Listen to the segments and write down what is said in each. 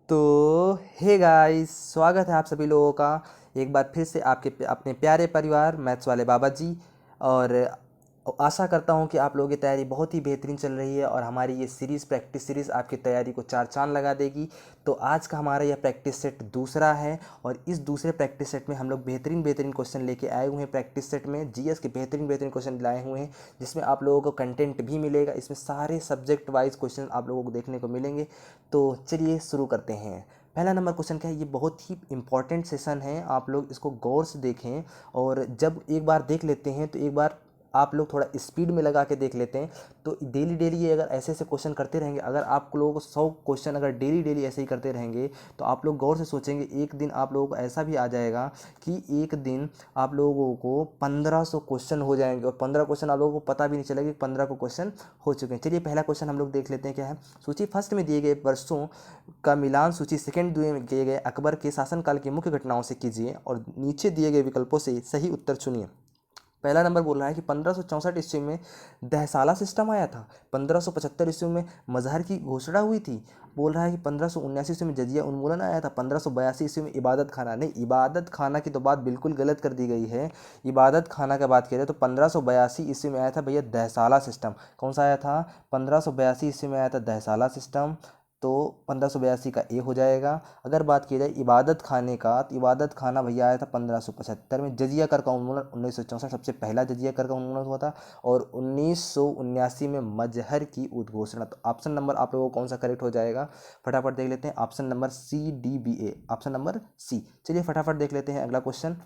तो hey guys, स्वागत है आप सभी लोगों का एक बार फिर से आपके अपने प्यारे परिवार मैथ्स वाले बाबा जी। और आशा करता हूँ कि आप लोगों की तैयारी बहुत ही बेहतरीन चल रही है और हमारी ये सीरीज़ प्रैक्टिस सीरीज़ आपकी तैयारी को चार चांद लगा देगी। तो आज का हमारा यह प्रैक्टिस सेट दूसरा है और इस दूसरे प्रैक्टिस सेट में हम लोग बेहतरीन बेहतरीन क्वेश्चन लेके आए हुए हैं। प्रैक्टिस सेट में जीएस के बेहतरीन बेहतरीन क्वेश्चन लाए हुए हैं जिसमें आप लोगों को कंटेंट भी मिलेगा। इसमें सारे सब्जेक्ट वाइज क्वेश्चन आप लोगों को देखने को मिलेंगे। तो चलिए शुरू करते हैं। पहला नंबर क्वेश्चन क्या है, ये बहुत ही इंपॉर्टेंट सेशन है, आप लोग इसको गौर से देखें। और जब एक बार देख लेते हैं तो एक बार आप लोग थोड़ा स्पीड में लगा के देख लेते हैं तो डेली डेली ये अगर ऐसे ऐसे क्वेश्चन करते रहेंगे, अगर आप लोगों को 100 क्वेश्चन अगर डेली डेली ऐसे ही करते रहेंगे तो आप लोग गौर से सोचेंगे एक दिन आप लोगों को ऐसा भी आ जाएगा कि एक दिन आप लोगों को 1500 क्वेश्चन हो जाएंगे और 15 क्वेश्चन आप लोगों को पता भी नहीं चलेगा कि 15 को क्वेश्चन हो चुके हैं। चलिए पहला क्वेश्चन हम लोग देख लेते हैं क्या है। सूची फर्स्ट में दिए गए वर्षों का मिलान सूची सेकंड में दिए गए अकबर के शासनकाल की मुख्य घटनाओं से कीजिए और नीचे दिए गए विकल्पों से सही उत्तर चुनिए। पहला नंबर बोल रहा है कि 1564 ईस्वी में दहसाला सिस्टम आया था। 1575 ईस्वी में मजहर की घोषणा हुई थी। बोल रहा है कि 1579 ईस्वी में जजिया उन्मूलन आया था। 1582 ईस्वी में इबादत खाना, नहीं, इबादत खाना की तो बात बिल्कुल गलत कर दी गई है। इबादत खाना का बात करें तो 1582 ईस्वी में आया था भैया दहसाला सिस्टम। कौन सा आया था? 1582 ईस्वी में आया था दहसाला सिस्टम। तो 1582 का ए हो जाएगा। अगर बात की जाए इबादत खाने का तो इबादत खाना भैया आया था 1575 में। जजिया कर का उन्मूलन 1964 सबसे पहला जजिया कर का उन्मूलन हुआ था। और 1979 में मजहर की उद्घोषणा। तो ऑप्शन नंबर आप लोगों को कौन सा करेक्ट हो जाएगा फटाफट देख लेते हैं। Option number C, D, B, A, option number C. चलिए फटाफट देख लेते हैं अगला क्वेश्चन।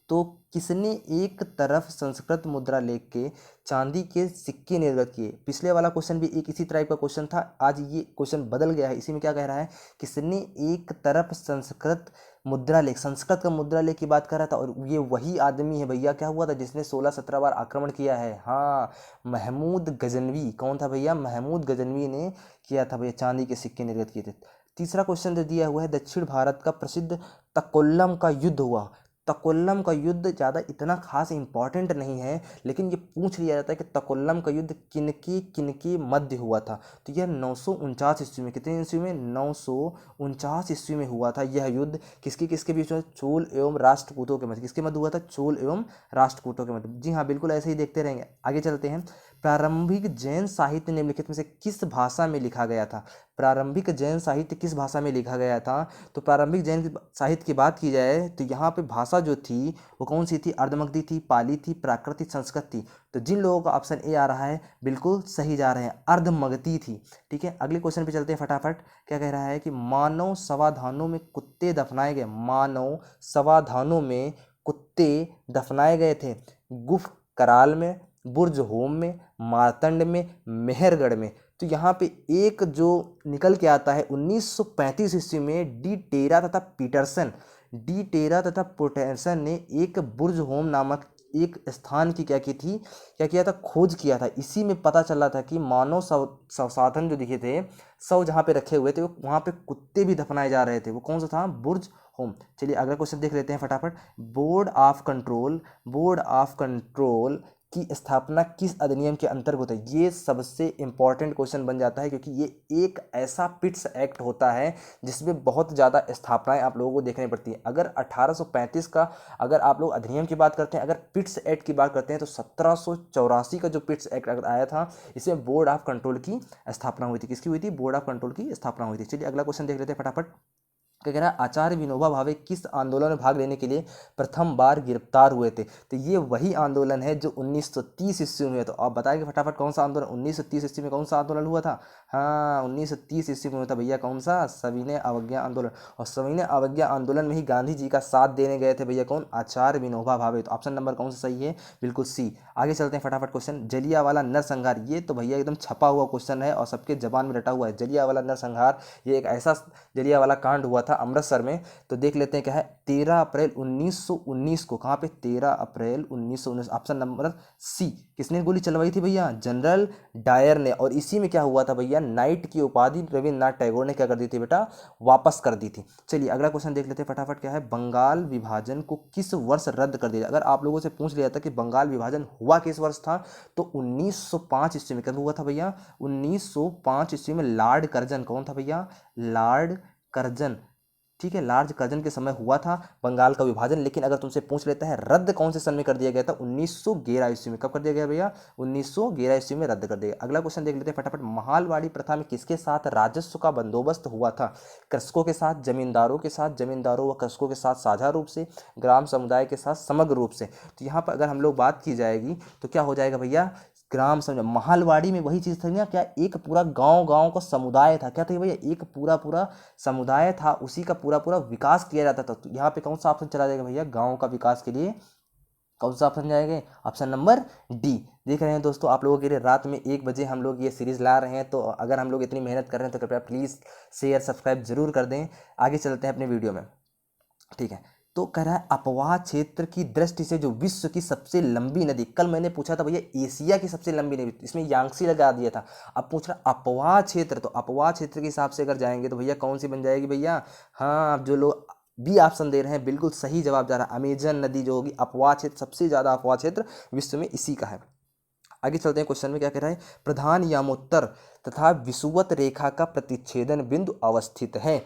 तो किसने एक तरफ संस्कृत मुद्रा लेख के चांदी के सिक्के निर्गत किए? पिछले वाला क्वेश्चन भी एक इसी टाइप का क्वेश्चन था, आज ये क्वेश्चन बदल गया है। इसी में क्या कह रहा है, किसने एक तरफ संस्कृत मुद्रा लेख, संस्कृत का मुद्रा लेख की बात कर रहा था। और ये वही आदमी है भैया, क्या हुआ था, जिसने 16-17 बार आक्रमण किया है। हाँ, महमूद गजनवी। कौन था भैया? महमूद गजनवी ने किया था भैया, चांदी के सिक्के निर्गत किए थे। तीसरा क्वेश्चन जो दिया हुआ है, दक्षिण भारत का प्रसिद्ध तकोल्लम का युद्ध हुआ। तकोल्लम का युद्ध ज़्यादा इतना खास इंपॉर्टेंट नहीं है, लेकिन ये पूछ लिया जाता है कि तकोल्लम का युद्ध किनके मध्य हुआ था। तो यह 949 ईस्वी में, कितने ईस्वी में? 949 ईस्वी में हुआ था यह युद्ध। किसके किसके बीच में? चोल एवं राष्ट्रकूटों के मध्य। किसके मध्य हुआ था? चोल एवं राष्ट्रकूटों के मध्य। जी हाँ, बिल्कुल ऐसे ही देखते रहेंगे। आगे चलते हैं। प्रारंभिक जैन साहित्य निम्नलिखित में से किस भाषा में लिखा गया था? प्रारंभिक जैन साहित्य किस भाषा में लिखा गया था? तो प्रारंभिक जैन साहित्य की बात की जाए तो यहाँ पे भाषा जो थी वो कौन सी थी? अर्धमगधी थी, पाली थी, प्राकृत, संस्कृत थी। तो जिन लोगों का ऑप्शन ए आ रहा है बिल्कुल सही जा रहे हैं, अर्धमगधी थी। ठीक है, अगले क्वेश्चन पे चलते हैं फटाफट। क्या कह रहा है कि मानव समाधानों में कुत्ते दफनाए गए। मानव समाधानों में कुत्ते दफनाए गए थे। गुफ कराल में, बुर्ज होम में, मारतंड में, मेहरगढ़ में। तो यहाँ पे एक जो निकल के आता है 1935 ईस्वी में डी टेरा तथा पीटरसन, डी टेरा तथा पीटरसन ने एक बुर्ज होम नामक एक स्थान की क्या की थी, क्या किया था, खोज किया था। इसी में पता चला था कि मानव संसाधन जो दिखे थे, शव जहाँ पे रखे हुए थे वहाँ पे कुत्ते भी दफनाए जा रहे थे। वो कौन सा था? बुर्ज होम। चलिए अगला क्वेश्चन देख लेते हैं फटाफट। बोर्ड ऑफ कंट्रोल की स्थापना किस अधिनियम के अंतर्गत है? ये सबसे इंपॉर्टेंट क्वेश्चन बन जाता है क्योंकि ये एक ऐसा पिट्स एक्ट होता है जिसमें बहुत ज़्यादा स्थापनाएं आप लोगों को देखनी पड़ती हैं। अगर 1835 का अगर आप लोग अधिनियम की बात करते हैं, अगर पिट्स एक्ट की बात करते हैं तो 1784 का जो पिट्स एक्ट अगर आया था, इसमें बोर्ड ऑफ कंट्रोल की स्थापना हुई थी। किसकी हुई थी? बोर्ड ऑफ कंट्रोल की स्थापना हुई थी। चलिए अगला क्वेश्चन देख लेते हैं फटाफट। क्या कह रहा है, आचार्य विनोबा भावे किस आंदोलन में भाग लेने के लिए प्रथम बार गिरफ्तार हुए थे? तो ये वही आंदोलन है जो 1930 ईस्वी में है। तो आप बताएंगे फटाफट कौन सा आंदोलन 1930 ईस्वी में कौन सा आंदोलन हुआ था? हाँ, 1930 ईस्वी में हुआ था भैया, कौन सा? सविनय अवज्ञा आंदोलन। और सविनय अवज्ञा आंदोलन में ही गांधी जी का साथ देने गए थे भैया, कौन? आचार्य विनोबा भावे। तो ऑप्शन नंबर कौन सा सही है? बिल्कुल सी। आगे चलते हैं फटाफट क्वेश्चन। जलियांवाला नरसंहार, ये तो भैया एकदम छपा हुआ क्वेश्चन है और सबके जबान में रटा हुआ है। जलियांवाला नरसंहार ये एक ऐसा जलियांवाला कांड हुआ था अमृतसर में। तो देख लेते हैं क्या है। 13 अप्रैल 1919 को, कहाँ पे? 13 अप्रैल 1919, ऑप्शन नंबर सी। किसने गोली चलवाई थी भैया? जनरल डायर ने। और इसी में क्या हुआ था भैया, नाइट की उपाधि रविन्द्रनाथ टैगोर ने क्या कर दी थी बेटा? वापस कर दी थी। चलिए अगला क्वेश्चन देख लेते हैं फटाफट। क्या है, बंगाल विभाजन को किस वर्ष रद्द कर दिया? अगर आप लोगों से पूछ लिया था कि बंगाल विभाजन हुआ किस वर्ष था, तो 1905 ईस्वी में। कब हुआ था भैया? 1905 ईस्वी में। लॉर्ड कर्जन, कौन था भैया? लॉर्ड कर्जन, ठीक है, लार्ज कर्जन के समय हुआ था बंगाल का विभाजन। लेकिन अगर तुमसे पूछ लेता है रद्द कौन से सन में कर दिया गया था, 1911 ईस्वी में। कब कर दिया गया भैया, 1911 ईस्वी में रद्द कर दिया गया। अगला क्वेश्चन देख लेते हैं फटाफट। महालवाड़ी प्रथा में किसके साथ राजस्व का बंदोबस्त हुआ था? कृषकों के साथ, जमींदारों के साथ, जमींदारों व कृषकों के साथ साझा रूप से, ग्राम समुदाय के साथ समग्र रूप से। तो यहाँ पर अगर हम लोग बात की जाएगी तो क्या हो जाएगा भैया, ग्राम समुदाय। महलवाड़ी में वही चीज़ थी ना, क्या एक पूरा गांव गांव का समुदाय था, क्या था भैया, एक पूरा पूरा समुदाय था, उसी का पूरा पूरा विकास किया जाता था। तो यहाँ पे कौन सा ऑप्शन चला जाएगा भैया, गांव का विकास के लिए कौन सा ऑप्शन जाएगा, ऑप्शन नंबर डी। देख रहे हैं दोस्तों, आप लोगों के लिए रात में 1 बजे हम लोग ये सीरीज ला रहे हैं, तो अगर हम लोग इतनी मेहनत कर रहे हैं तो कृपया प्लीज़ शेयर सब्सक्राइब जरूर कर दें। आगे चलते हैं अपने वीडियो में, ठीक है। तो कह रहा है अपवाह क्षेत्र की दृष्टि से जो विश्व की सबसे लंबी नदी, कल मैंने पूछा था भैया एशिया की सबसे लंबी नदी, इसमें यांगसी लगा दिया था। अब पूछ रहा अपवाह क्षेत्र, तो अपवाह क्षेत्र के हिसाब से अगर जाएंगे तो भैया कौन सी बन जाएगी भैया, हाँ, आप जो लोग बी ऑप्शन दे रहे हैं बिल्कुल सही जवाब जा रहा है, अमेजन नदी जो होगी अपवाह क्षेत्र, सबसे ज़्यादा अपवाह क्षेत्र विश्व में इसी का है। आगे चलते हैं, क्वेश्चन में क्या कह रहा है, प्रधान यामोत्तर तथा विषुवत रेखा का प्रतिच्छेदन बिंदु अवस्थित है।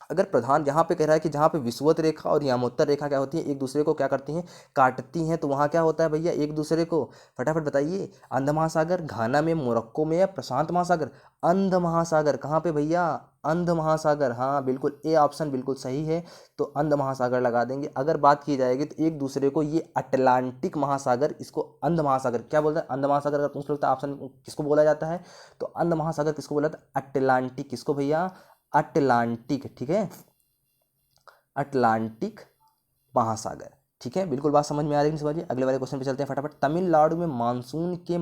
अगर प्रधान, यहाँ पे कह रहा है कि जहाँ पे विषुवत रेखा और यामोत्तर रेखा क्या होती है, एक दूसरे को क्या करती हैं, काटती हैं, तो वहाँ क्या होता है भैया एक दूसरे को, फटाफट बताइए, अंध महासागर, घाना में, मोरक्को में, या प्रशांत महासागर? अंध महासागर। कहाँ पे भैया, अंध महासागर, हाँ बिल्कुल, ए ऑप्शन बिल्कुल सही है, तो अंध महासागर लगा देंगे। अगर बात की जाएगी तो एक दूसरे को ये अटलांटिक महासागर, इसको अंध महासागर क्या बोलते हैं, अंध महासागर अगर पूछ लो तो ऑप्शन किसको बोला जाता है, तो अंध महासागर किसको बोला जाता है, अटलांटिक, किसको भैया, अटलांटिक, ठीक है, अटलांटिक महासागर, ठीक है। बिल्कुल बात समझ में आ रही है, समझिए। अगले वाले क्वेश्चन पे चलते हैं फटाफट। तमिलनाडु में मानसून के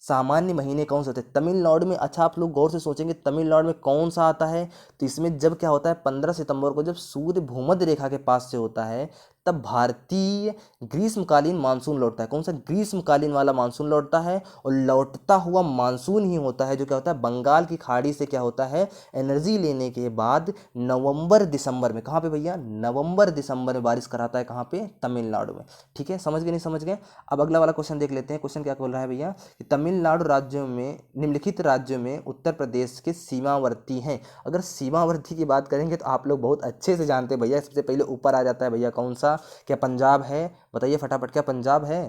सामान्य महीने कौन से होते हैं? तमिलनाडु में, अच्छा आप लोग गौर से सोचेंगे तमिलनाडु में कौन सा आता है, तो इसमें जब क्या होता है, 15 सितंबर को जब सूर्य भूमध्य रेखा के पास से होता है तब भारतीय ग्रीष्मकालीन मानसून लौटता है। कौन सा, ग्रीष्मकालीन वाला मानसून लौटता है, और लौटता हुआ मानसून ही होता है जो क्या होता है, बंगाल की खाड़ी से क्या होता है, एनर्जी लेने के बाद नवंबर दिसंबर में, कहाँ पे भैया, नवंबर दिसंबर में बारिश कराता है, कहाँ पे, तमिलनाडु में, ठीक है। समझ गए, नहीं समझ गए? अब अगला वाला क्वेश्चन देख लेते हैं। क्वेश्चन क्या बोल रहा है भैया कि तमिलनाडु राज्यों में, निम्नलिखित राज्यों में उत्तर प्रदेश के सीमावर्ती हैं। अगर सीमावर्ती की बात करेंगे तो आप लोग बहुत अच्छे से जानते हैं भैया, सबसे पहले ऊपर आ जाता है भैया कौन सा, क्या पंजाब है, बताइए फटाफट, क्या पंजाब है,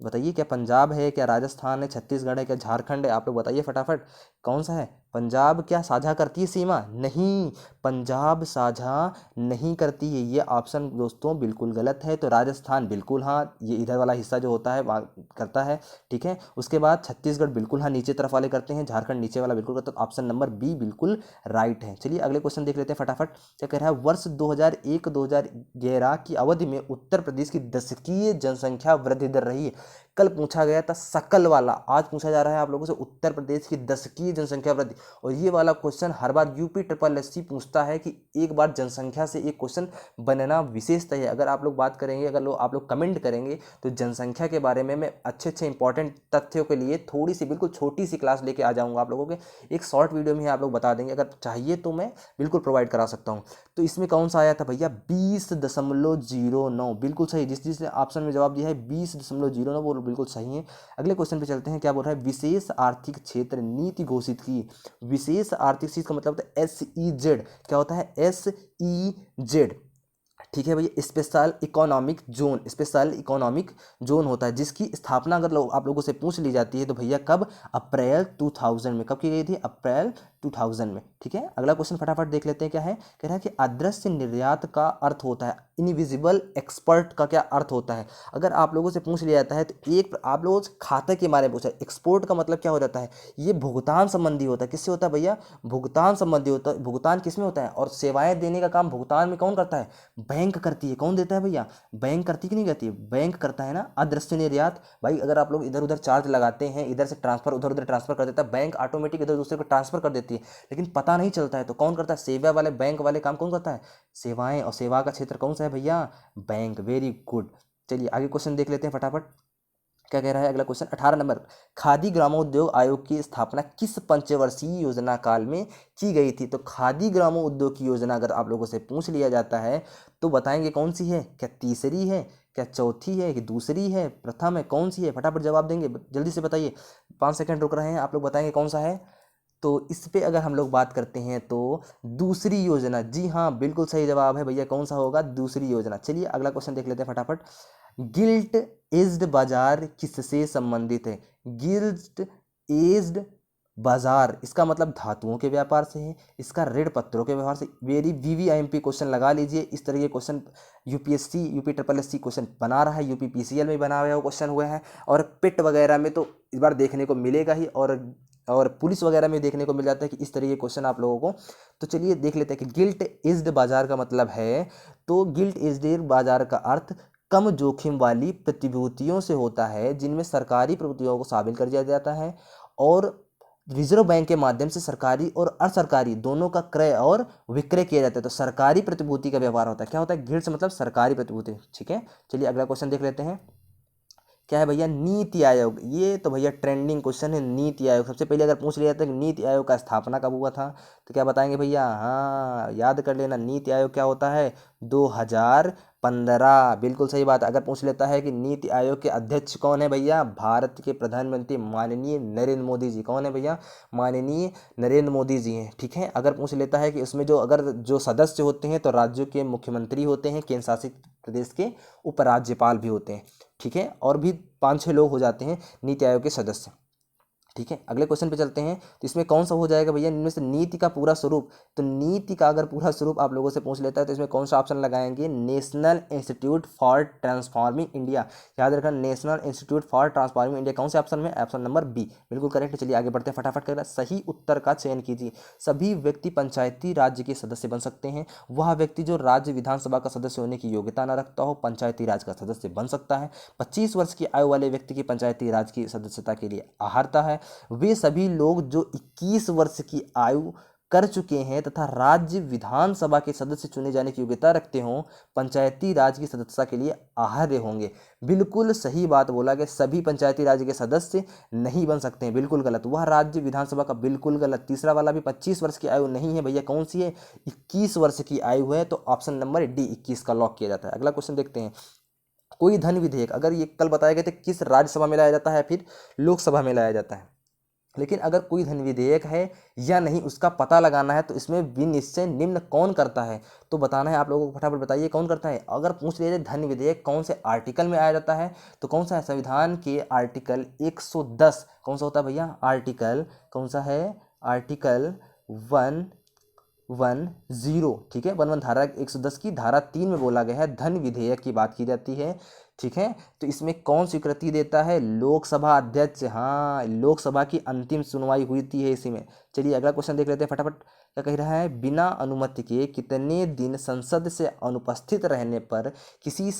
बताइए, क्या पंजाब है, क्या राजस्थान है, छत्तीसगढ़ है, क्या झारखंड है, आप लोग बताइए फटाफट कौन सा है। पंजाब क्या साझा करती है सीमा? नहीं, पंजाब साझा नहीं करती है, ये ऑप्शन दोस्तों बिल्कुल गलत है। तो राजस्थान बिल्कुल हाँ, ये इधर वाला हिस्सा जो होता है वहाँ करता है, ठीक है। उसके बाद छत्तीसगढ़ बिल्कुल हाँ नीचे तरफ वाले करते हैं, झारखंड नीचे वाला बिल्कुल करता है, तो ऑप्शन नंबर बी बिल्कुल राइट है। चलिए अगले क्वेश्चन देख लेते हैं फटाफट। क्या कह रहा है, वर्ष 2001-2011 की अवधि में उत्तर प्रदेश की दशकीय जनसंख्या वृद्धि दर रही है। कल पूछा गया था सकल वाला, आज पूछा जा रहा है आप लोगों से उत्तर प्रदेश की दशकीय जनसंख्या वृद्धि। और ये वाला क्वेश्चन हर बार यूपी ट्रिपल एससी पूछता है कि एक बार जनसंख्या से एक क्वेश्चन बनना विशेषता है। अगर आप लोग बात करेंगे, अगर आप लोग कमेंट करेंगे तो जनसंख्या के बारे में मैं अच्छे अच्छे इंपॉर्टेंट तथ्यों के लिए थोड़ी सी बिल्कुल छोटी सी क्लास लेके आ जाऊंगा आप लोगों के, एक शॉर्ट वीडियो में आप लोग बता देंगे, अगर चाहिए तो मैं बिल्कुल प्रोवाइड करा सकता हूँ। तो इसमें कौन सा आया था भैया, 20.09, बिल्कुल सही। जिसने ऑप्शन में जवाब दिया है 20.09 वो बिल्कुल सही है। अगले क्वेश्चन पे चलते हैं। क्या बोल रहा है, विशेष आर्थिक क्षेत्र नीति घोषित की। विशेष आर्थिक क्षेत्र का मतलब होता है SEZ, क्या होता है, SEZ, ठीक है भैया, special economic zone, special economic zone होता है, जिसकी स्थापना अगर आप लोगों से पूछ ली जाती है तो भैया कब, अप्रैल 2000 में। कब की गई थी, अप्रैल 2000 में, ठीक है। अगला क्वेश्चन फटाफट देख लेते हैं। क्या है, कह रहा है कि अदृश्य निर्यात का अर्थ होता है, इनविजिबल एक्सपर्ट का क्या अर्थ होता है। अगर आप लोगों से पूछ लिया जाता है तो एक आप लोगों से खाते के बारे में पूछा है, एक्सपोर्ट का मतलब क्या हो जाता है, ये भुगतान संबंधी होता है। किससे होता है भैया, भुगतान संबंधी होता है। भुगतान किसमें होता है, और सेवाएं देने का काम भुगतान में कौन करता है, बैंक करती है। कौन देता है भैया, बैंक करती कि नहीं करती है, बैंक करता है ना। अदृश्य निर्यात भाई, अगर आप लोग इधर उधर चार्ज लगाते हैं, इधर से ट्रांसफर उधर उधर ट्रांसफर कर देता है बैंक, ऑटोमेटिक इधर दूसरे को ट्रांसफर कर देती है, लेकिन पता नहीं चलता है। तो कौन करता है, सेवा वाले बैंक वाले काम कौन करता है, सेवाएं, और सेवा का क्षेत्र कौन सा है भैया, बैंक, वेरी गुड। चलिए आगे क्वेश्चन देख लेते हैं फटाफट। क्या कह रहा है अगला क्वेश्चन, 18 नंबर, खादी ग्रामोद्योग आयोग की स्थापना किस पंचवर्षीय योजना काल में की गई थी। तो खादी ग्रामोद्योग की योजना अगर आप लोगों से पूछ लिया जाता है तो बताएंगे कौन सी है, क्या तीसरी है, क्या चौथी है, कि दूसरी है, प्रथम है, कौन सी है, फटाफट जवाब देंगे, जल्दी से बताइए, 5 सेकंड रुक रहे हैं, आप लोग बताएंगे कौन सा है। तो इस पे अगर हम लोग बात करते हैं तो दूसरी योजना, जी हाँ बिल्कुल सही जवाब है भैया, कौन सा होगा, दूसरी योजना। चलिए अगला क्वेश्चन देख लेते हैं फटाफट। गिल्ट एज्ड बाजार किससे संबंधित है? गिल्ट एज्ड बाजार, इसका मतलब धातुओं के व्यापार से है, इसका ऋण पत्रों के व्यवहार से। वेरी वीवीआईएमपी क्वेश्चन लगा लीजिए, इस तरह के question UPSC UP triple S C question बना रहा है, यूपी पीसीएल में बना हुआ क्वेश्चन हुए हैं, और पिट वगैरह में तो इस बार देखने को मिलेगा ही, और पुलिस वगैरह में देखने को मिल जाता है कि इस तरह के क्वेश्चन आप लोगों को। तो चलिए देख लेते हैं कि गिल्ट एज्ड बाजार का मतलब है, तो गिल्ट एज्ड बाजार का अर्थ कम जोखिम वाली प्रतिभूतियों से होता है जिनमें सरकारी प्रतिभूतियों को शामिल कर दिया जाता है, और रिजर्व बैंक के माध्यम से सरकारी और असरकारी दोनों का क्रय और विक्रय किया जाता है। तो सरकारी प्रतिभूति का व्यवहार होता है। क्या होता है? गिल्ट से मतलब सरकारी प्रतिभूति। ठीक है, चलिए अगला क्वेश्चन देख लेते हैं। क्या है भैया? नीति आयोग। ये तो भैया ट्रेंडिंग क्वेश्चन है, नीति आयोग। सबसे पहले अगर पूछ लिया जाता है कि नीति आयोग का स्थापना कब हुआ था, तो क्या बताएंगे भैया? हाँ, याद कर लेना, नीति आयोग क्या होता है? 2015। बिल्कुल सही बात है। अगर पूछ लेता है कि नीति आयोग के अध्यक्ष कौन है भैया? भारत के प्रधानमंत्री माननीय नरेंद्र मोदी जी। कौन है भैया? माननीय नरेंद्र मोदी जी हैं। ठीक है, अगर पूछ लेता है कि उसमें जो सदस्य होते हैं तो राज्यों के मुख्यमंत्री होते हैं, केंद्र शासित प्रदेश के उपराज्यपाल भी होते हैं। ठीक है, और भी 5-6 लोग हो जाते हैं नीति आयोग के सदस्य। ठीक है, अगले क्वेश्चन पे चलते हैं। तो इसमें कौन सा हो जाएगा भैया इनमें से? नीति का पूरा स्वरूप। तो नीति का अगर पूरा स्वरूप आप लोगों से पूछ लेता है तो इसमें कौन सा ऑप्शन लगाएंगे? National institute for transforming India. याद रखना, national institute for transforming India कौन से ऑप्शन में? ऑप्शन नंबर बी, बिल्कुल करेक्ट। चलिए आगे बढ़ते हैं, फटाफट कर सही उत्तर का चयन कीजिए। सभी व्यक्ति पंचायती राज्य के सदस्य बन सकते हैं। वह व्यक्ति जो राज्य विधानसभा का सदस्य होने की योग्यता न रखता हो पंचायती राज का सदस्य बन सकता है। 25 वर्ष की आयु वाले व्यक्ति की पंचायती राज की सदस्यता के लिए अहर्ता है। वे सभी लोग जो 21 वर्ष की आयु कर चुके हैं तथा राज्य विधानसभा के सदस्य चुने जाने की योग्यता रखते हों पंचायती राज की सदस्यता के लिए अहर्य होंगे। बिल्कुल सही बात बोला कि सभी पंचायती राज के सदस्य नहीं बन सकते हैं, बिल्कुल गलत। वह राज्य विधानसभा का बिल्कुल गलत। तीसरा वाला भी 25 वर्ष की आयु नहीं है भैया, कौन सी है? 21 वर्ष की आयु है। तो ऑप्शन नंबर डी 21 का लॉक किया जाता है। अगला क्वेश्चन देखते हैं। कोई धन विधेयक, अगर ये कल बताया गया था किस राज्यसभा में लाया जाता है, फिर लोकसभा में लाया जाता है, लेकिन अगर कोई धन विधेयक है या नहीं उसका पता लगाना है तो इसमें विनिश्चय निम्न कौन करता है? तो बताना है आप लोगों को, फटाफट बताइए कौन करता है। अगर पूछ लिया जाए धन विधेयक कौन से आर्टिकल में आया जाता है, तो कौन सा है? संविधान के आर्टिकल 110। कौन सा होता है भैया? आर्टिकल कौन सा है? आर्टिकल 110। ठीक है, 11 धारा 110 की धारा 3 में बोला गया है धन विधेयक की बात की जाती है। ठीक है, तो इसमें कौन स्वीकृति देता है? लोकसभा अध्यक्ष। हाँ, लोकसभा की अंतिम सुनवाई हुई थी है इसी में। चलिए अगला क्वेश्चन देख लेते हैं फटाफट। क्या कह रहा है? बिना अनुमति के कितने दिन संसद से अनुपस्थित रहने पर किसी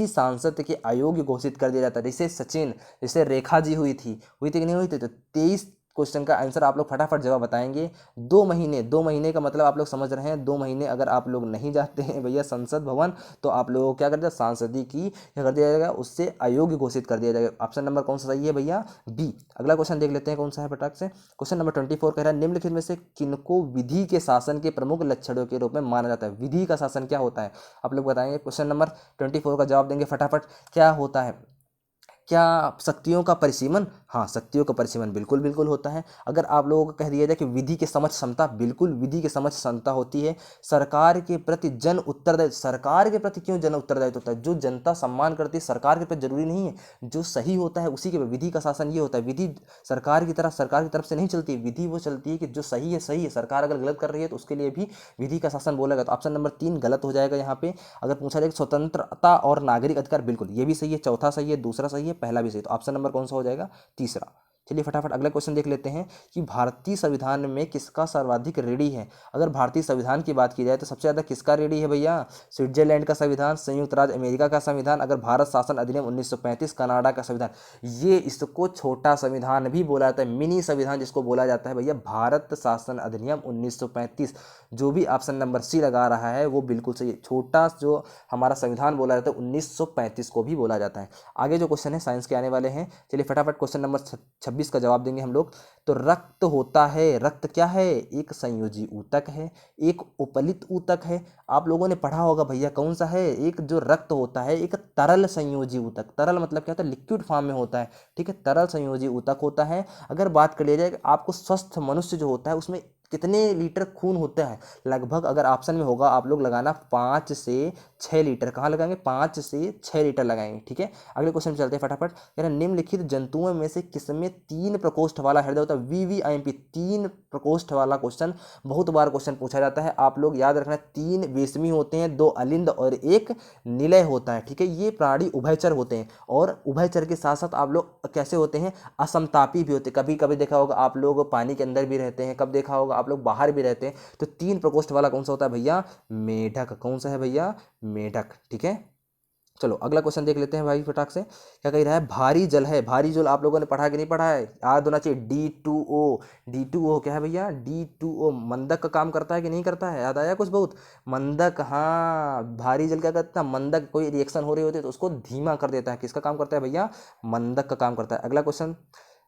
सांसद के अयोग्य घोषित कर दिया जाता है? जैसे रेखा जी हुई थी कि नहीं हुई थी? तो 23 क्वेश्चन का आंसर आप लोग फटाफट जवाब बताएंगे। 2 महीने का मतलब आप लोग समझ रहे हैं। 2 महीने अगर आप लोग नहीं जाते हैं भैया संसद भवन, तो आप लोगों को क्या कर दिया? सांसदी की क्या कर दिया जाएगा? उससे अयोग्य घोषित कर दिया जाएगा। ऑप्शन नंबर कौन सा सही है भैया? बी। अगला क्वेश्चन देख लेते हैं कौन सा है फटाक से। क्वेश्चन नंबर 24 कह रहा है निम्नलिखित में से किनको विधि के शासन के प्रमुख लक्षणों के रूप में माना जाता है? विधि का शासन क्या होता है? आप लोग बताएंगे। क्वेश्चन नंबर 24 का जवाब देंगे फटाफट। क्या होता है? क्या शक्तियों का परिसीमन? हाँ, शक्तियों का परिसीमन बिल्कुल बिल्कुल होता है। अगर आप लोगों को कह दिया जाए कि विधि के समक्ष क्षमता, बिल्कुल विधि के समक्ष क्षमता होती है। सरकार के प्रति जन उत्तरदायित्व। सरकार के प्रति क्यों जन उत्तरदायित्व होता है? जो जनता सम्मान करती है सरकार के प्रति, जरूरी नहीं है जो सही होता है उसी के विधि का शासन ये होता है। विधि सरकार की तरफ से नहीं चलती। विधि वो चलती है कि जो सही है। सरकार अगर गलत कर रही है तो उसके लिए भी विधि का शासन बोलेगा। तो ऑप्शन नंबर 3 गलत हो जाएगा यहाँ पे। अगर पूछा जाए स्वतंत्रता और नागरिक अधिकार, बिल्कुल ये भी सही है। चौथा सही है, दूसरा सही है, पहला भी सही। तो ऑप्शन नंबर कौन सा हो जाएगा? तीसरा। चलिए फटाफट अगला क्वेश्चन देख लेते हैं कि भारतीय संविधान में किसका सर्वाधिक ऋणी है? अगर भारतीय संविधान की बात की जाए तो सबसे ज्यादा किसका ऋणी है भैया? स्विट्जरलैंड का संविधान, संयुक्त राज्य अमेरिका का संविधान, अगर भारत शासन अधिनियम 1935, कनाडा का संविधान। ये इसको छोटा संविधान भी बोला जाता है, मिनी संविधान जिसको बोला जाता है भैया, भारत शासन अधिनियम 1935। जो भी ऑप्शन नंबर सी लगा रहा है वो बिल्कुल सही है। छोटा जो हमारा संविधान बोला जाता है 1935 को भी बोला जाता है। आगे जो क्वेश्चन है साइंस के आने वाले हैं। चलिए फटाफट क्वेश्चन नंबर 26 26 का जवाब देंगे हम लोग। तो रक्त होता है, रक्त क्या है? एक संयोजी ऊतक है, एक उपलित ऊतक है। आप लोगों ने पढ़ा होगा भैया कौन सा है? एक जो रक्त होता है एक तरल संयोजी ऊतक, तरल मतलब क्या होता है? लिक्विड फॉर्म में होता है, ठीक है, तरल संयोजी ऊतक होता है। अगर बात कर लिया जाए आपको स्वस्थ मनुष्य जो होता है उसमें कितने लीटर खून होता है? लगभग अगर ऑप्शन में होगा आप लोग लगाना 5 से 6 लीटर। कहाँ लगाएंगे? 5 से 6 लीटर लगाएंगे, ठीक है। अगले क्वेश्चन चलते हैं फटाफट। कह रहे हैं निम्नलिखित जंतुओं में से किसमें 3 प्रकोष्ठ वाला हृदय होता है? VVIMP 3 प्रकोष्ठ वाला क्वेश्चन बहुत बार क्वेश्चन पूछा जाता है। आप लोग याद रखना 3 वेशमी होते हैं, 2 अलिंद और 1 निलय होता है, ठीक है। ये प्राणी उभयचर होते हैं और उभयचर के साथ साथ आप लोग कैसे होते हैं? असमतापी भी होते हैं। कभी कभी देखा होगा आप लोग पानी के अंदर भी रहते हैं, कब देखा होगा आप लोग बाहर भी रहते हैं। तो 3 प्रकोष्ठ वाला कौन सा होता है भैया? मेढक। कौन सा है भैया? मेढक, ठीक है। चलो अगला क्वेश्चन देख लेते हैं भाई फटाक से। क्या कह रहा है? भारी जल है, भारी जल आप लोगों ने पढ़ा कि नहीं पढ़ा है? याद होना चाहिए D2O। D2O क्या है भैया? D2O मंदक का काम करता है कि नहीं करता है? याद आया कुछ बहुत? मंदक, हाँ, भारी जल क्या करता है? मंदक, कोई रिएक्शन हो रही होती है तो उसको धीमा कर देता है। किसका काम करता है भैया? मंदक का काम करता है। अगला क्वेश्चन,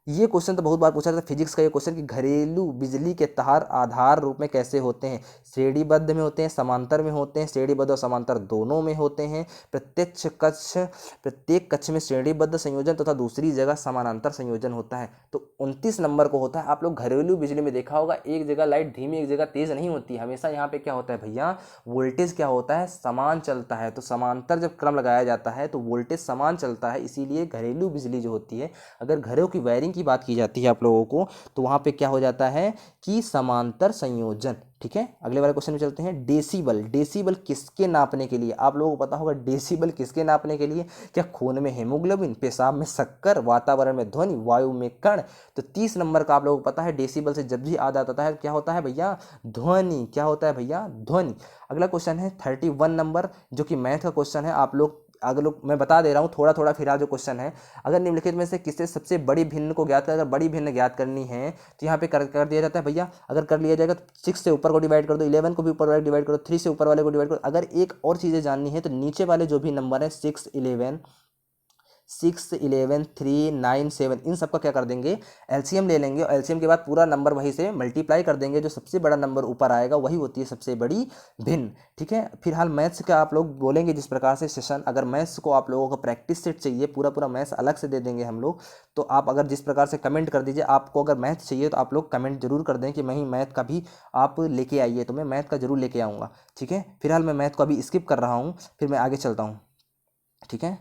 ये क्वेश्चन तो बहुत बार पूछा जाता है फिजिक्स का ये क्वेश्चन कि घरेलू बिजली के तार आधार रूप में कैसे होते हैं? श्रेणीबद्ध में होते हैं, समांतर में होते हैं, श्रेणीबद्ध और समांतर दोनों में होते हैं। प्रत्येक कक्ष में श्रेणीबद्ध संयोजन तथा दूसरी जगह समानांतर संयोजन होता है। तो 29 नंबर को होता है। आप लोग घरेलू बिजली में देखा होगा एक जगह लाइट धीमी एक जगह तेज नहीं होती, हमेशा यहाँ पे क्या होता है भैया? वोल्टेज क्या होता है? समान चलता है। तो समांतर जब क्रम लगाया जाता है तो वोल्टेज समान चलता है, इसीलिए घरेलू बिजली जो होती है, अगर घरों की वायरिंग की बात की जाती है आप लोगों को, तो वहाँ पे क्या हो जाता है कि समांतर संयोजन, ठीक है। अगले वाले क्वेश्चन में चलते हैं। डेसिबल, डेसिबल किसके नापने के लिए? आप लोगों को पता होगा डेसिबल किसके नापने के लिए? क्या खून में हेमोग्लोबिन, पेशाब में शक्कर, वातावरण में ध्वनि, वायु में कण? तो 30 नंबर का आप लोगों को पता है डेसिबल से जब भी याद आता है क्या होता है भैया? ध्वनि। क्या होता है भैया? ध्वनि। अगला क्वेश्चन है 31 नंबर, जो कि मैथ का क्वेश्चन है। आप लोग अगर लोग, मैं बता दे रहा हूँ थोड़ा थोड़ा, फिर जो क्वेश्चन है, अगर निम्नलिखित में से किससे सबसे बड़ी भिन्न को ज्ञात कर, अगर बड़ी भिन्न ज्ञात करनी है तो यहाँ पे कर दिया जाता है भैया। अगर कर लिया जाएगा तो 6 से ऊपर को डिवाइड कर दो, 11 को भी ऊपर वाले डिवाइड करो, 3 से ऊपर वाले को डिवाइड करो। अगर एक और चीज़ें जाननी है तो नीचे वाले जो भी नंबर है 6, 11, 3, 9, 7, इन सबका क्या कर देंगे? एलसीएम ले लेंगे और एलसीएम के बाद पूरा नंबर वहीं से मल्टीप्लाई कर देंगे। जो सबसे बड़ा नंबर ऊपर आएगा वही होती है सबसे बड़ी भिन्न, ठीक है। फिलहाल मैथ्स का आप लोग बोलेंगे जिस प्रकार से सेशन, अगर मैथ्स को आप लोगों को प्रैक्टिस सेट चाहिए, पूरा पूरा मैथ्स अलग से दे देंगे हम लोग। तो आप अगर जिस प्रकार से कमेंट कर दीजिए, आपको अगर मैथ्स चाहिए तो आप लोग कमेंट जरूर कर दें कि मैं मैथ का भी आप लेके आइए, तो मैं मैथ का जरूर लेके आऊँगा, ठीक है। फिलहाल मैं मैथ को अभी स्किप कर रहा हूँ, फिर मैं आगे चलता हूँ, ठीक है।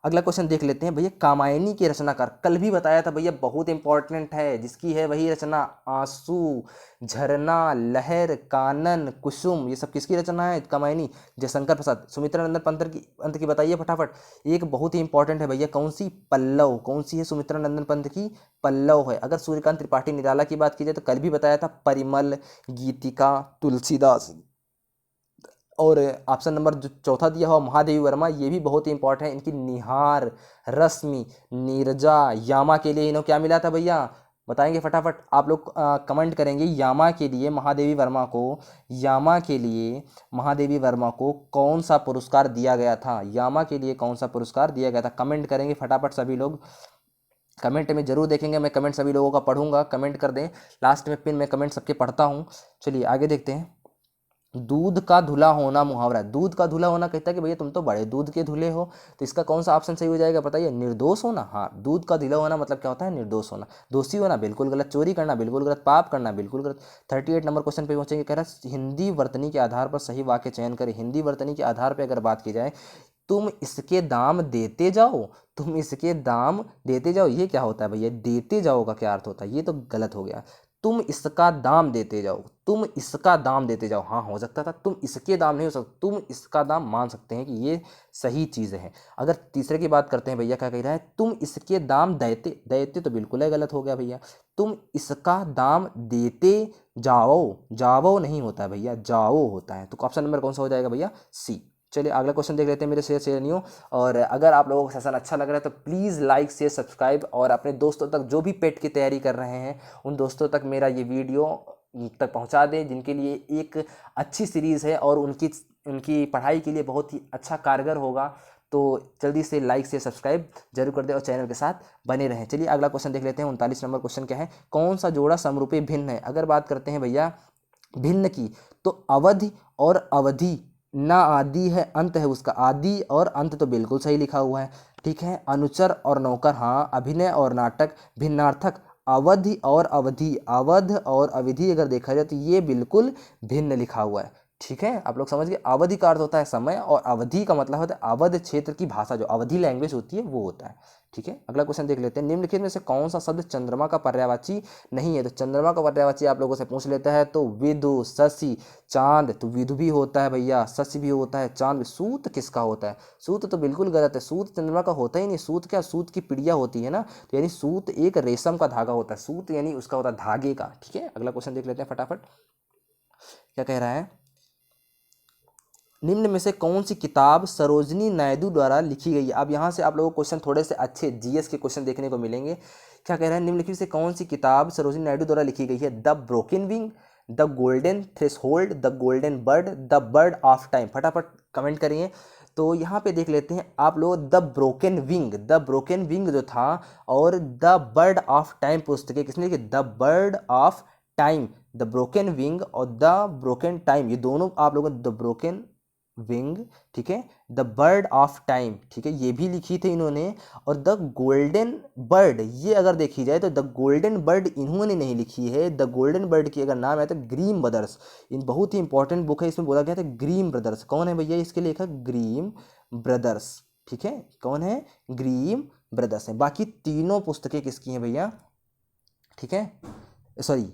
अगला क्वेश्चन देख लेते हैं भैया। कामायनी के रचनाकार, कल भी बताया था भैया, बहुत इंपॉर्टेंट है, जिसकी है वही रचना। आंसू, झरना, लहर, कानन, कुसुम, ये सब किसकी रचना है? कामायनी। जयशंकर प्रसाद। सुमित्रा नंदन पंत की बताइए फटाफट। एक बहुत ही इंपॉर्टेंट है भैया, कौन सी? पल्लव। कौन सी है सुमित्रा नंदन पंत की? पल्लव है। अगर सूर्यकांत त्रिपाठी निराला की बात की जाए तो कल भी बताया था, परिमल, गीतिका, तुलसीदास। और ऑप्शन नंबर जो चौथा दिया हुआ महादेवी वर्मा, ये भी बहुत ही इंपॉर्टेंट है। इनकी निहार, रश्मि, नीरजा, यामा के लिए इन्हें क्या मिला था भैया? बताएंगे फटाफट आप लोग, कमेंट करेंगे यामा के लिए, महादेवी वर्मा को, यामा के लिए महादेवी वर्मा को कौन सा पुरस्कार दिया गया था? यामा के लिए कौन सा पुरस्कार दिया गया था? कमेंट करेंगे फटाफट सभी लोग, कमेंट में जरूर देखेंगे, मैं कमेंट सभी लोगों का पढ़ूंगा, कमेंट कर दें। लास्ट में पिन मैं कमेंट सबके पढ़ता हूँ। चलिए आगे देखते हैं। दूध का धुला होना मुहावरा है। दूध का धुला होना कहता है कि भैया तुम तो बड़े दूध के धुले हो, तो इसका कौन सा ऑप्शन सही हो जाएगा बताइए? निर्दोष होना। हाँ, दूध का धुला होना मतलब क्या होता है? निर्दोष होना। दोषी होना बिल्कुल गलत, चोरी करना बिल्कुल गलत, पाप करना बिल्कुल गलत। 38 नंबर क्वेश्चन पे पहुंचेंगे। कह रहा है हिंदी वर्तनी के आधार पर सही वाक्य चयन करें। हिंदी वर्तनी के आधार पर अगर बात की जाए, तुम इसके दाम देते जाओ, तुम इसके दाम देते जाओ, ये क्या होता है भैया? देते जाओ का क्या अर्थ होता है? ये तो गलत हो गया। तुम इसका दाम देते जाओ, तुम इसका दाम देते जाओ, हाँ हो सकता था, तुम इसके दाम नहीं हो सकता, तुम इसका दाम मान सकते हैं कि ये सही चीज़ है। अगर तीसरे की बात करते हैं भैया, क्या कह रहा है? तुम इसके दाम देते, देते तो बिल्कुल ही गलत हो गया भैया। तुम इसका दाम देते जाओ, जाओ नहीं होता है भैया, जाओ होता है। तो ऑप्शन नंबर कौन सा हो जाएगा भैया? सी। चलिए अगला क्वेश्चन देख लेते हैं मेरे शेयरनियों। और अगर आप लोगों को सेशन अच्छा लग रहा है तो प्लीज़ लाइक, शेयर, सब्सक्राइब, और अपने दोस्तों तक जो भी पेट की तैयारी कर रहे हैं उन दोस्तों तक मेरा ये वीडियो तक पहुंचा दें, जिनके लिए एक अच्छी सीरीज़ है और उनकी उनकी पढ़ाई के लिए बहुत ही अच्छा कारगर होगा। तो जल्दी से लाइक से सब्सक्राइब जरूर कर दे और चैनल के साथ बने रहें। चलिए अगला क्वेश्चन देख लेते हैं। 39 नंबर क्वेश्चन क्या है, कौन सा जोड़ा समरूपी भिन्न है। अगर बात करते हैं भैया भिन्न की, तो अवधि और अवधि, ना आदि है अंत है उसका, आदि और अंत तो बिल्कुल सही लिखा हुआ है, ठीक है। अनुचर और नौकर, हाँ। अभिनय और नाटक, भिन्नार्थक, अवधि और अवधि, अवध और अवधि अगर देखा जाए तो ये बिल्कुल भिन्न लिखा हुआ है, ठीक है। आप लोग समझ गए। अवधि का अर्थ होता है समय और अवधि का मतलब होता है अवध क्षेत्र की भाषा, जो अवधि लैंग्वेज होती है वो होता है, ठीक है। अगला क्वेश्चन देख लेते हैं। निम्नलिखित में से कौन सा शब्द चंद्रमा का पर्यायवाची नहीं है। तो चंद्रमा का पर्यायवाची आप लोगों से पूछ लेता है तो विदु, शशि, चांद। तो विदु भी होता है भैया, शशि भी होता है, चांद भी। सूत किसका होता है, सूत तो बिल्कुल गलत है, सूत चंद्रमा का होता ही नहीं। सूत क्या, सूत की पिड़िया होती है ना, तो यानी सूत एक रेशम का धागा होता है, सूत यानी उसका होता है धागे का, ठीक है। अगला क्वेश्चन देख लेते हैं फटाफट, क्या कह रहा है। निम्न में से कौन सी किताब सरोजनी नायडू द्वारा लिखी गई है। अब यहाँ से आप लोगों को क्वेश्चन थोड़े से अच्छे जीएस के क्वेश्चन देखने को मिलेंगे। क्या कह रहा है, निम्नलिखित से कौन सी किताब सरोजनी नायडू द्वारा लिखी गई है। The broken wing, the golden threshold, the golden bird, the bird of time. फटाफट कमेंट करिए। तो यहाँ पे देख लेते हैं आप लोग, the broken wing, the broken wing जो था, और द बर्ड ऑफ टाइम पुस्तकें किसने लिखी, the bird of time, the broken wing और द ब्रोकन टाइम, ये दोनों आप लोगों द ब्रोकन विंग, ठीक है, द बर्ड ऑफ टाइम, ठीक है, ये भी लिखी थी इन्होंने। और द गोल्डन बर्ड, ये अगर देखी जाए तो द गोल्डन बर्ड इन्होंने नहीं लिखी है। द गोल्डन बर्ड की अगर नाम है तो ग्रीम ब्रदर्स, इन बहुत ही इंपॉर्टेंट बुक है, इसमें बोला गया था ग्रीम ब्रदर्स। कौन है भैया इसके लेखक, ग्रीम ब्रदर्स, ठीक है। कौन है, ग्रीम ब्रदर्स है। बाकी तीनों पुस्तकें किसकी हैं भैया, ठीक है, सॉरी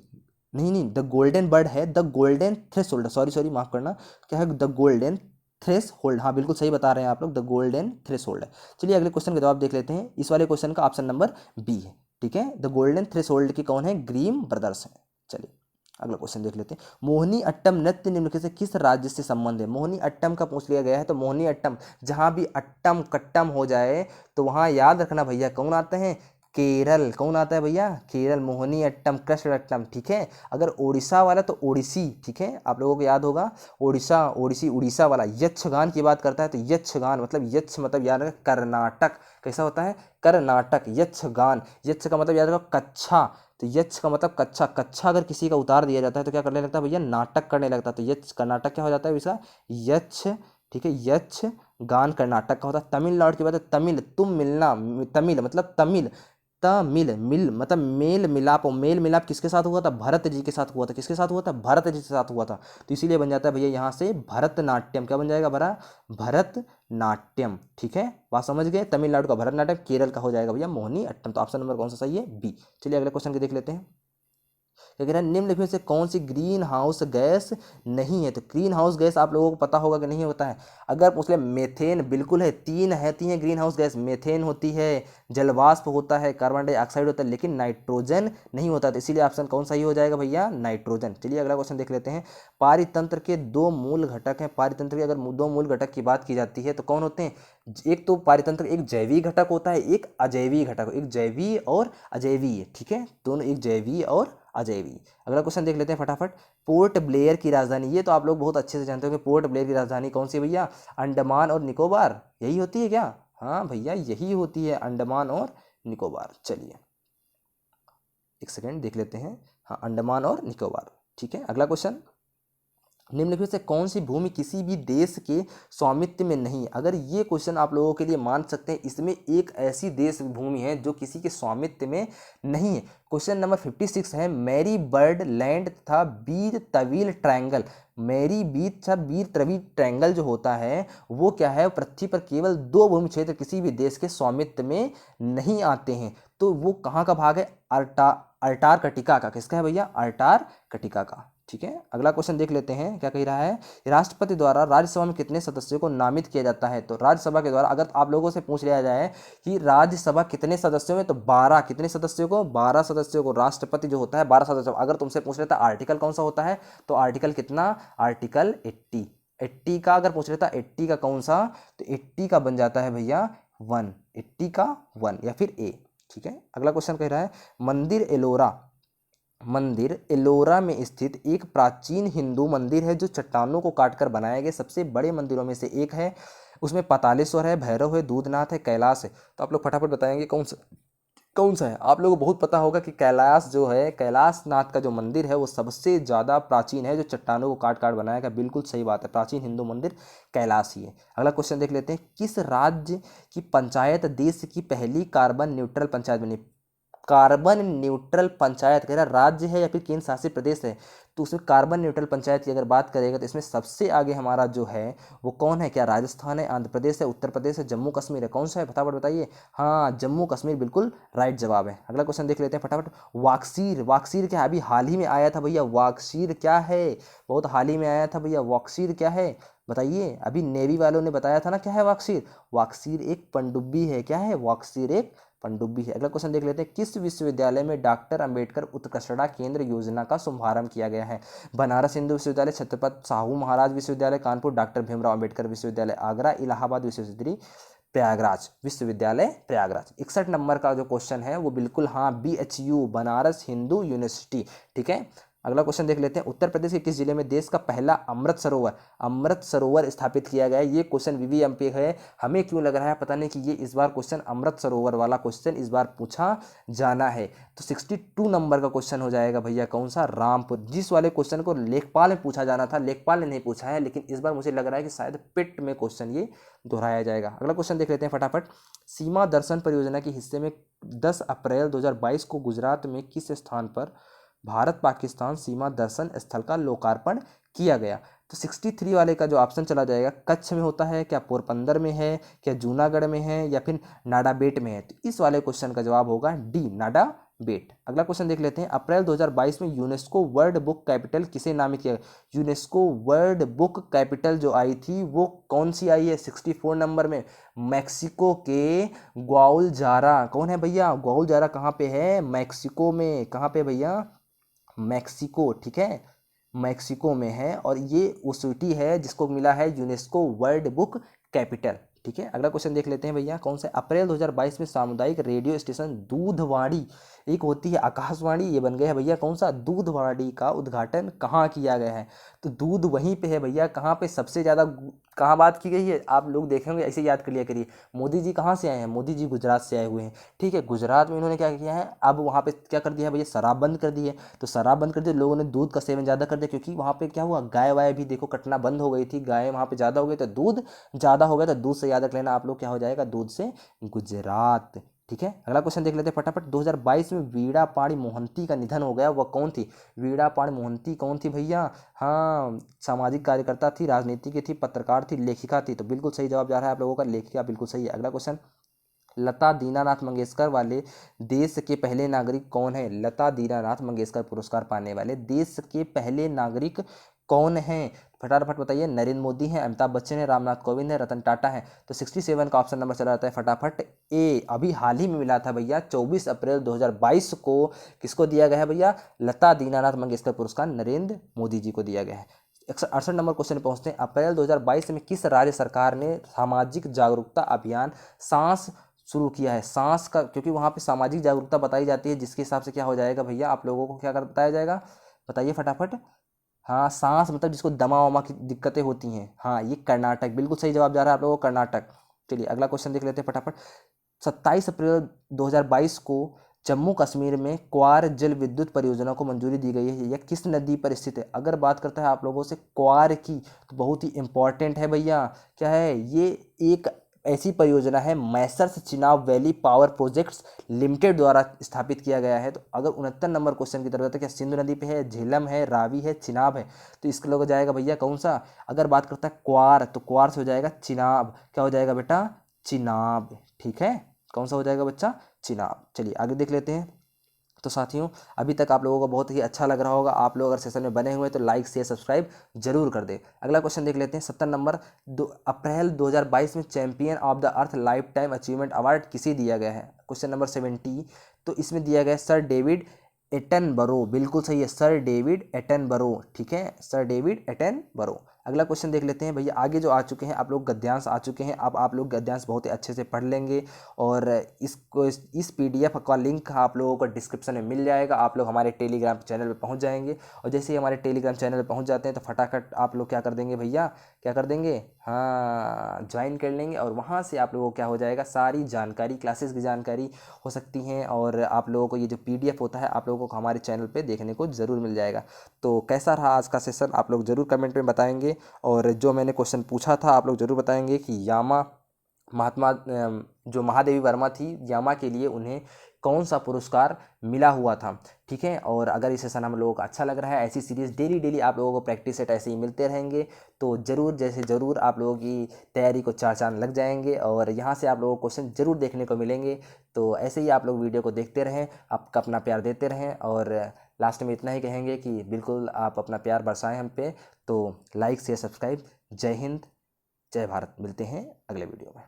नहीं, द गोल्डन बर्ड है, द गोल्डन थ्रेशोल्ड, सॉरी माफ करना, क्या है, द गोल्डन थ्रेस होल्ड, हाँ बिल्कुल सही बता रहे हैं आप लोग, द गोल्डन थ्रेस होल्ड है। चलिए अगले क्वेश्चन का जवाब देख लेते हैं। इस वाले क्वेश्चन का ऑप्शन नंबर बी है, ठीक है। द गोल्डन थ्रेस होल्ड की कौन है, ग्रीम ब्रदर्स है। चलिए अगला क्वेश्चन देख लेते हैं। मोहिनी अट्टम नृत्य निम्नलिखित से किस राज्य से संबंध है। मोहिनी अट्टम का पूछ लिया गया है, तो मोहिनी अट्टम, जहां भी अट्टम कट्टम हो जाए तो वहां याद रखना भैया कौन आते हैं, केरल। कौन आता है भैया, केरल। मोहिनी अट्टम, कृष्ण अट्टम, ठीक है। अगर ओडिशा वाला तो ओडिसी, ठीक है, आप लोगों को याद होगा, ओडिशा, ओडिसी, उड़ीसा वाला। यक्षगान की बात करता है तो यक्षगान मतलब यक्ष मतलब याद रखा कर्नाटक, कैसा होता है, कर्नाटक। यक्षगान, यक्ष का मतलब याद रखो कच्छा, तो यक्ष का मतलब कच्छा, कच्छा अगर किसी का उतार दिया जाता है तो क्या करने लगता है भैया, नाटक करने लगता है। तो यक्ष कर्नाटक क्या हो जाता है इसका, यक्ष, ठीक है। यक्ष गान कर्नाटक का होता है। तमिलनाडु की बात है, तमिल, तुम मिलना, तमिल मतलब तमिल, तमिल, मिल मतलब मेल मिलाप। और मेल मिलाप किसके साथ हुआ था, भरत जी के साथ हुआ था। किसके साथ हुआ था, भरत जी के साथ हुआ था। तो इसीलिए बन जाता है भैया यहाँ से भरतनाट्यम, क्या बन जाएगा भरा, भरतनाट्यम, ठीक है। बात समझ गए। तमिलनाडु का भरतनाट्यम, केरल का हो जाएगा भैया मोहिनी अट्टम। तो ऑप्शन नंबर कौन सा सही है, बी। चलिए अगले क्वेश्चन के देख लेते हैं। क्या कह रहा है, निम्नलिखित में से कौन सी ग्रीन हाउस गैस नहीं है। तो ग्रीन हाउस गैस आप लोगों को पता होगा कि नहीं होता है। अगर पूछ ले, मेथेन बिल्कुल है, तीन है ग्रीन हाउस गैस, मेथेन होती है, जलवाष्प होता है, कार्बन डाइऑक्साइड होता है, लेकिन नाइट्रोजन नहीं होता। तो इसीलिए ऑप्शन कौन सही हो जाएगा भैया, नाइट्रोजन। चलिए अगला क्वेश्चन देख लेते हैं। पारितंत्र के दो मूल घटक हैं। पारितंत्र के अगर दो मूल घटक की बात की जाती है तो कौन होते हैं, एक तो पारितंत्र एक जैवी घटक होता है, एक अजैवी घटक, एक जैवी और अजैवी, ठीक है, दोनों एक जैवी और अजैवी। अगला क्वेश्चन देख लेते हैं फटाफट। पोर्ट ब्लेयर की राजधानी, ये तो आप लोग बहुत अच्छे से जानते हो कि पोर्ट ब्लेयर की राजधानी कौन सी है भैया, अंडमान और निकोबार, यही होती है क्या, हाँ भैया यही होती है, अंडमान और निकोबार। चलिए एक सेकेंड देख लेते हैं, हाँ अंडमान और निकोबार, ठीक है। अगला क्वेश्चन, निम्नलिखित से कौन सी भूमि किसी भी देश के स्वामित्व में नहीं। अगर ये क्वेश्चन आप लोगों के लिए मान सकते हैं, इसमें एक ऐसी देश भूमि है जो किसी के स्वामित्व में नहीं है। क्वेश्चन नंबर 56 है, मैरी बर्ड लैंड तथा बीर तवील ट्रायंगल। मैरी बीच तथा बीर तवील ट्रायंगल जो होता है वो क्या है, पृथ्वी पर केवल दो भूमि क्षेत्र किसी भी देश के स्वामित्व में नहीं आते हैं। तो वो कहाँ का भाग है, अंटार्कटिका का। किसका है भैया, अंटार्कटिका का, ठीक है। अगला क्वेश्चन देख लेते हैं, क्या कह रहा है, राष्ट्रपति द्वारा राज्यसभा में कितने सदस्यों को नामित किया जाता है। तो राज्यसभा के द्वारा अगर आप लोगों से पूछ लिया जाए कि राज्यसभा कितने सदस्यों में, तो 12, कितने सदस्यों को, 12 सदस्यों को। राष्ट्रपति जो होता है 12 सदस्यों। अगर तुमसे पूछ लेता आर्टिकल कौन सा होता है, तो आर्टिकल कितना, आर्टिकल 80 का अगर पूछ लेता 80 का कौन सा, तो 80 का बन जाता है भैया 1, 80 का 1 या फिर ए, ठीक है। अगला क्वेश्चन कह रहा है, मंदिर एलोरा में स्थित एक प्राचीन हिंदू मंदिर है जो चट्टानों को काटकर बनाया गया सबसे बड़े मंदिरों में से एक है। उसमें पातालेश्वर है, भैरव है, दूधनाथ है, कैलाश है। तो आप लोग फटाफट बताएंगे कौन सा है। आप लोगों को बहुत पता होगा कि कैलाश जो है, कैलाश नाथ का जो मंदिर है वो सबसे ज़्यादा प्राचीन है, जो चट्टानों को काट काट बनाया गया। बिल्कुल सही बात है, प्राचीन हिंदू मंदिर कैलाश ही है। अगला क्वेश्चन देख लेते हैं, किस राज्य की पंचायत देश की पहली कार्बन न्यूट्रल पंचायत बनी? कार्बन न्यूट्रल पंचायत कह रहा राज्य है या फिर केंद्र शासित प्रदेश है, तो उसमें कार्बन न्यूट्रल पंचायत की अगर बात करेगा तो इसमें सबसे आगे हमारा जो है वो कौन है? क्या राजस्थान है, आंध्र प्रदेश है, उत्तर प्रदेश है, जम्मू कश्मीर है? कौन सा है फटाफट बताइए। हाँ, जम्मू कश्मीर बिल्कुल राइट जवाब है। अगला क्वेश्चन देख लेते हैं फटाफट। वाक्सीर, वाक्सीर क्या है? अभी हाल ही में आया था भैया, वाक्सीर क्या है? बहुत हाल ही में आया था भैया, वाक्सीर क्या है बताइए। अभी नेवी वालों ने बताया था ना क्या है वाक्सीर। वाक्सीर एक पनडुब्बी है। क्या है? वाक्सीर एक पनडुब्बी है। अगला क्वेश्चन देख लेते हैं, किस विश्वविद्यालय में डॉक्टर अंबेडकर उत्कृष्टता केंद्र योजना का शुभारंभ किया गया है? बनारस हिंदू विश्वविद्यालय, छत्रपति साहू महाराज विश्वविद्यालय कानपुर, डॉक्टर भीमराव अंबेडकर विश्वविद्यालय आगरा, इलाहाबाद विश्वविद्यालय प्रयागराज विश्वविद्यालय प्रयागराज। 61 नंबर का जो क्वेश्चन है वो बिल्कुल हाँ, BHU बनारस हिंदू यूनिवर्सिटी। ठीक है। अगला क्वेश्चन देख लेते हैं, उत्तर प्रदेश के किस जिले में देश का पहला अमृत सरोवर स्थापित किया गया है? ये क्वेश्चन VVM पे है। हमें क्यों लग रहा है पता नहीं कि ये इस बार क्वेश्चन अमृत सरोवर वाला क्वेश्चन इस बार पूछा जाना है। तो 62 नंबर का क्वेश्चन हो जाएगा भैया कौन सा? रामपुर। जिस वाले क्वेश्चन को लेखपाल में पूछा जाना था, लेखपाल ने नहीं पूछा है, लेकिन इस बार मुझे लग रहा है कि शायद पिट में क्वेश्चन ये दोहराया जाएगा। अगला क्वेश्चन देख लेते हैं फटाफट। सीमा दर्शन परियोजना के हिस्से में 10 अप्रैल 2022 को गुजरात में किस स्थान पर भारत पाकिस्तान सीमा दर्शन स्थल का लोकार्पण किया गया? तो 63 वाले का जो ऑप्शन चला जाएगा, कच्छ में होता है क्या, पोरबंदर में है क्या, जूनागढ़ में है या फिर नाडाबेट में है? तो इस वाले क्वेश्चन का जवाब होगा डी, नाडाबेट। अगला क्वेश्चन देख लेते हैं, अप्रैल 2022 में यूनेस्को वर्ल्ड बुक कैपिटल किसे नामित किया? यूनेस्को वर्ल्ड बुक कैपिटल जो आई थी वो कौन सी आई है? 64 नंबर में मैक्सिको के ग्वाउलजारा। कौन है भैया? ग्वाउलजारा कहाँ पे है? मैक्सिको में। कहाँ पे भैया? मैक्सिको। ठीक है, मैक्सिको में है, और ये वो सिटी है जिसको मिला है यूनेस्को वर्ल्ड बुक कैपिटल। ठीक है। अगला क्वेश्चन देख लेते हैं भैया कौन सा? अप्रैल 2022 में सामुदायिक रेडियो स्टेशन दूधवाणी, एक होती है आकाशवाणी, ये बन गया है भैया कौन सा? दूधवाणी का उद्घाटन कहाँ किया गया है? तो दूध वहीं पे है भैया, कहाँ पे सबसे ज़्यादा कहाँ बात की गई है? आप लोग देखेंगे, ऐसे याद कर लिया करिए। मोदी जी कहाँ से आए हैं? मोदी जी गुजरात से आए हुए हैं। ठीक है, गुजरात में इन्होंने क्या किया है, अब वहाँ पे क्या कर दिया है भैया? शराब बंद कर दी है। तो शराब बंद कर दी, लोगों ने दूध का सेवन ज़्यादा कर दिया, क्योंकि वहाँ पे क्या हुआ, गाय वाय भी देखो कटना बंद हो गई थी, गाय वहाँ पे ज़्यादा हो गई तो दूध ज़्यादा हो गया। तो दूध से याद रख लेना आप लोग, क्या हो जाएगा? दूध से गुजरात। ठीक है। अगला क्वेश्चन देख लेते हैं फटाफट। 2022 में वीणा पाणी मोहंती का निधन हो गया, वह कौन थी? वीणा पाणी मोहंती कौन थी भैया? हाँ, सामाजिक कार्यकर्ता थी, राजनीति की थी, पत्रकार थी, लेखिका थी। तो बिल्कुल सही जवाब जा रहा है आप लोगों का, लेखिका बिल्कुल सही है। अगला क्वेश्चन, लता दीनानाथ मंगेशकर वाले देश के पहले नागरिक कौन है? लता दीनानाथ मंगेशकर पुरस्कार पाने वाले देश के पहले नागरिक कौन हैं? फटाफट बताइए। नरेंद्र मोदी हैं, अमिताभ बच्चन है, रामनाथ कोविंद है, रतन टाटा है। तो 67 का ऑप्शन नंबर चला जाता है फटाफट ए। अभी हाल ही में मिला था भैया, 24 अप्रैल 2022 को किसको दिया गया है भैया? लता दीनानाथ मंगेशकर पुरस्कार नरेंद्र मोदी जी को दिया गया है। 68 नंबर क्वेश्चन पहुंचते हैं। अप्रैल 2022 में किस राज्य सरकार ने सामाजिक जागरूकता अभियान सांस शुरू किया है? सांस का, क्योंकि वहाँ पे सामाजिक जागरूकता बताई जाती है, जिसके हिसाब से क्या हो जाएगा भैया आप लोगों को, क्या कर बताया जाएगा बताइए फटाफट। हाँ, सांस मतलब जिसको दमा वमा की दिक्कतें होती हैं। हाँ, ये कर्नाटक, बिल्कुल सही जवाब जा रहा है आप लोगों को, कर्नाटक। चलिए अगला क्वेश्चन देख लेते हैं फटाफट। 27 अप्रैल 2022 को जम्मू कश्मीर में क्वार जल विद्युत परियोजना को मंजूरी दी गई है। यह किस नदी पर स्थित है? अगर बात करता है आप लोगों से क्वार की, तो बहुत ही इंपॉर्टेंट है भैया। क्या है ये? एक ऐसी परियोजना है, Messrs Chenab valley power projects limited द्वारा स्थापित किया गया है। तो अगर 69 नंबर क्वेश्चन की तरफ जाता है, क्या सिंधु नदी पे है, झेलम है, रावी है, चिनाब है? तो इसका लोग जाएगा भैया कौन सा? अगर बात करता है क्वार, तो क्वार से हो जाएगा चिनाब। क्या हो जाएगा बेटा? चिनाब। ठीक है, कौन सा हो जाएगा बच्चा? चिनाब। चलिए आगे देख लेते हैं। तो साथियों, अभी तक आप लोगों को बहुत ही अच्छा लग रहा होगा। आप लोग अगर सेशन में बने हुए हैं तो लाइक शेयर सब्सक्राइब जरूर कर दें। अगला क्वेश्चन देख लेते हैं। 70 नंबर, अप्रैल 2022 में champion of the earth life time achievement award किसे दिया गया है? Question number 70। तो इसमें दिया गया है सर डेविड एटनबरो। बिल्कुल सही है, सर डेविड एटनबरो। ठीक है, सर डेविड एटनबरो। अगला क्वेश्चन देख लेते हैं भैया। आगे जो आ चुके हैं आप लोग गद्यांश आ चुके हैं, अब आप लोग गद्यांश बहुत ही अच्छे से पढ़ लेंगे और इस पीडीएफ का लिंक आप लोगों को डिस्क्रिप्शन में मिल जाएगा। आप लोग हमारे टेलीग्राम चैनल पे पहुंच जाएंगे और जैसे ही हमारे टेलीग्राम चैनल पे पहुंच जाते हैं तो फटाफट आप लोग क्या कर देंगे भैया, क्या कर देंगे, हाँ ज्वाइन कर लेंगे और वहाँ से आप लोगों को क्या हो जाएगा, सारी जानकारी, क्लासेस की जानकारी हो सकती हैं और आप लोगों को ये जो पीडीएफ होता है आप लोगों को हमारे चैनल पे देखने को ज़रूर मिल जाएगा। तो कैसा रहा आज का सेशन आप लोग ज़रूर कमेंट में बताएंगे और जो मैंने क्वेश्चन पूछा था आप लोग ज़रूर बताएंगे कि यामा महात्मा जो महादेवी वर्मा थी, यामा के लिए उन्हें कौन सा पुरस्कार मिला हुआ था। ठीक है, और अगर ये सेशन हम लोगों को अच्छा लग रहा है, ऐसी सीरीज़ डेली डेली आप लोगों को प्रैक्टिस सेट ऐसे ही मिलते रहेंगे तो ज़रूर आप लोगों की तैयारी को चार चांद लग जाएंगे और यहाँ से आप लोगों को क्वेश्चन ज़रूर देखने को मिलेंगे। तो ऐसे ही आप लोग वीडियो को देखते रहें, आपका अपना प्यार देते रहें और लास्ट में इतना ही कहेंगे कि बिल्कुल आप अपना प्यार बरसाएं हम पे। तो लाइक शेयर सब्सक्राइब। जय हिंद, जय भारत। मिलते हैं अगले वीडियो में।